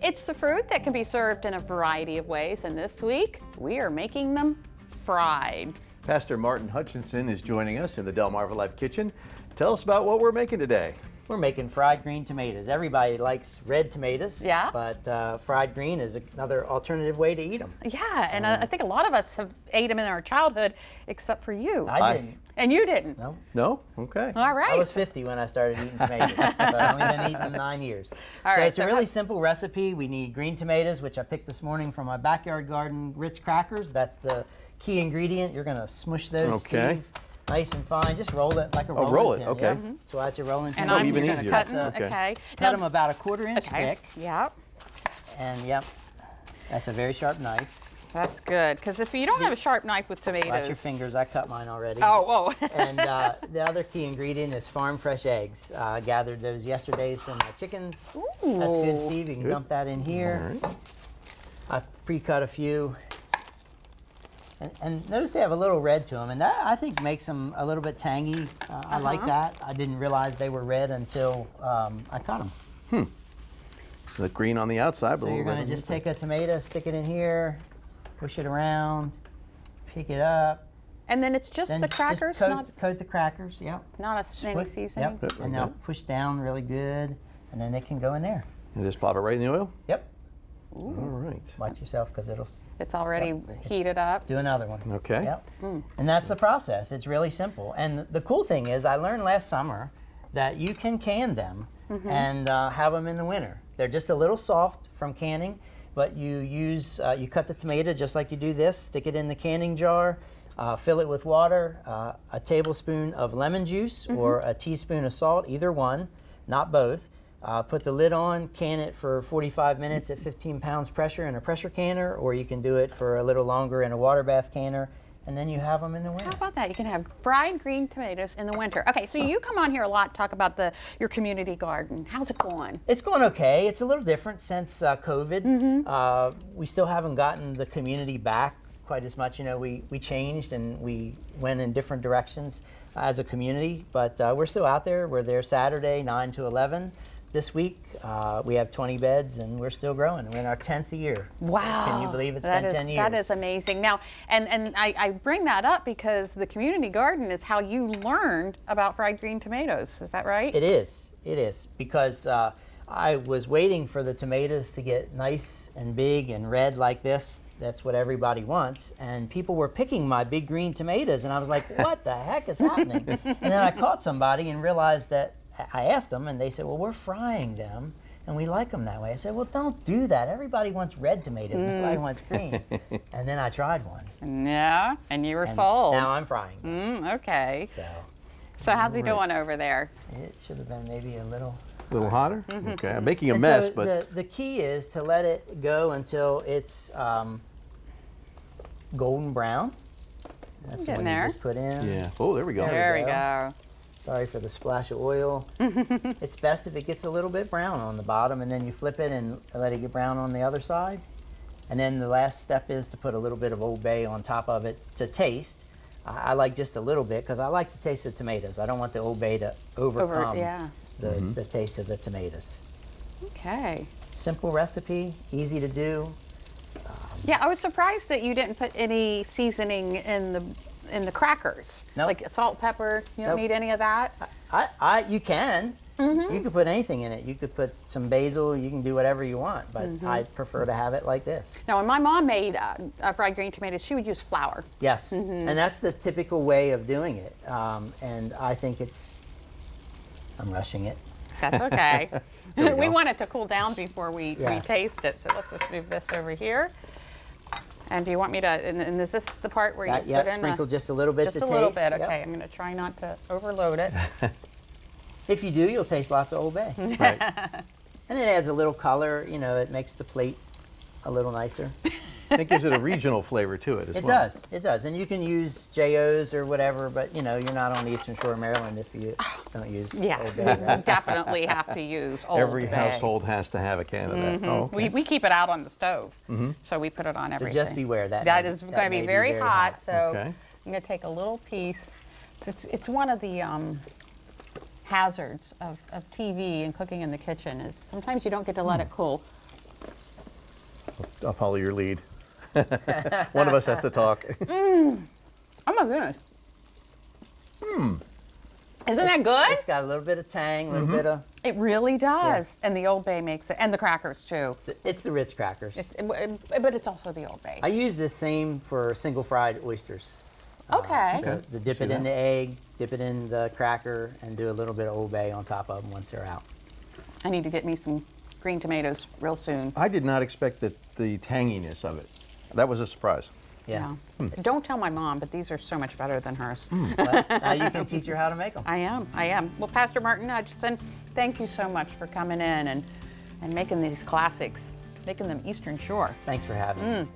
It's the fruit that can be served in a variety of ways, and this week we are making them fried. Pastor Martin Hutchison is joining us in the DelmarvaLife kitchen. Tell us about what we're making today. We're making fried green tomatoes. Everybody likes red tomatoes, Yeah. but fried green is another alternative way to eat them. Yeah, and I think a lot of us have ate them in our childhood, except for you. I didn't. And you didn't. No. No? Okay. All right. I was 50 when I started eating tomatoes, so I've only been eating them 9 years. All So right, it's a really simple recipe. We need green tomatoes, which I picked this morning from my backyard garden, Ritz crackers. That's the key ingredient. You're gonna smush those, Okay. Steve, nice and fine. Just roll it like a rolling roll it, pin. okay. Yep. So that's your rolling pin. And I'm even gonna easier. cut them. Okay. Okay. Cut them about a 1/4 inch Okay. thick, Yep. and yep, that's a very sharp knife. That's good, because if you don't have a sharp knife with tomatoes. Watch your fingers. I cut mine already. Oh. And the other key ingredient is farm fresh eggs. I gathered those yesterday's from my chickens. That's good, Steve. You can dump that in here. All right. I pre-cut a few. And notice they have a little red to them, and that I think makes them a little bit tangy. I like that. I didn't realize they were red until I cut them. The green on the outside, but So a you're little going red to on just the take a tomato, stick it in here, push it around, pick it up. And then it's just Then the crackers, just coat the crackers, yep. not any Put- seasoning. Yep, and now Okay. push down really good, and then it can go in there. And just plop it right in the oil? Yep. All right. Watch yourself because it'll It's already Yep. heated up. do another one. Okay. Yep. And that's the process. It's really simple. And the cool thing is, I learned last summer that you can can them and have them in the winter. They're just a little soft from canning, but you use you cut the tomato just like you do this. Stick it in the canning jar. Fill it with water, a tablespoon of lemon juice or a teaspoon of salt, either one, not both. Put the lid on, can it for 45 minutes at 15 pounds pressure in a pressure canner, or you can do it for a little longer in a water bath canner, and then you have them in the winter. How about that? You can have fried green tomatoes in the winter. Okay, so you come on here a lot, talk about your community garden. How's it going? It's going okay. It's a little different since COVID. We still haven't gotten the community back quite as much. You know, we changed and we went in different directions as a community, but we're still out there. We're there Saturday, 9 to 11. This week, we have 20 beds and we're still growing. We're in our 10th year. Wow. Can you believe it's That been is- 10 years? That is amazing. Now, and I bring that up because the community garden is how you learned about fried green tomatoes. Is that right? It is, because I was waiting for the tomatoes to get nice and big and red like this. That's what everybody wants. And people were picking my big green tomatoes, and I was like, what the heck is happening? And then I caught somebody and realized that I asked them, and they said, well, we're frying them, and we like them that way. I said, well, don't do that. Everybody wants red tomatoes. Nobody wants green. And then I tried one. Yeah, and you were And sold. now I'm frying them. Okay. So So how's he doing over there? it should have been maybe a little... A little hotter? Okay. I'm making a And mess, so but the key is to let it go until it's golden brown. That's the Getting one there. you just put in. yeah. Oh, there we go. There we go. go. Sorry for the splash of oil. It's best if it gets a little bit brown on the bottom, and then you flip it and let it get brown on the other side. And then the last step is to put a little bit of Old Bay on top of it to taste. I like just a little bit because I like to taste the tomatoes. I don't want the Old Bay to overcome yeah. the taste of the tomatoes. Okay. Simple recipe, easy to do. Yeah, I was surprised that you didn't put any seasoning in the crackers. Nope. Like salt, pepper. You don't Nope. need any of that. You can. You could put anything in it. You could put some basil. You can do whatever you want, but I prefer to have it like this. Now, when my mom made fried green tomatoes, she would use flour. Yes, and that's the typical way of doing it. And I think I'm rushing it. That's okay. we We go. want it to cool down before we Yes. taste it. So let's just move this over here. And do you want me to? And is this the part where you put in Sprinkle just a little bit just to a taste. little bit? Yep. Okay, I'm going to try not to overload it. If you do, you'll taste lots of Old Bay. right. And it adds a little color. You know, it makes the plate a little nicer. It gives it a regional flavor to it as It well. does. It does. And you can use JOs or whatever, but you know, you're not on the Eastern Shore of Maryland if you don't use Yeah, Old we Bay, right? definitely have to use Old Every Bay. household has to have a can of that. Oh, okay. We keep it out on the stove, so we put it on So everything. just beware that. That may- is that going to may be very hot, so Okay. I'm going to take a little piece. It's one of the hazards of TV and cooking in the kitchen is sometimes you don't get to let it cool. I'll follow your lead. One of us has to talk. Oh my goodness. Isn't that good? It's got a little bit of tang, a little bit of. It really does. And the Old Bay makes it, and the crackers too. It's the Ritz crackers. But it's also the Old Bay. I use this same for single fried oysters. Okay. The dip it in the egg, dip it in the cracker, and do a little bit of Old Bay on top of them once they're out. I need to get me some green tomatoes real soon. I did not expect the tanginess of it. That was a surprise. Yeah. Don't tell my mom, but these are so much better than hers. But now you can teach her how to make them. I am. Well, Pastor Martin Hutchison, thank you so much for coming in and making these classics, making them Eastern Shore. Thanks for having me.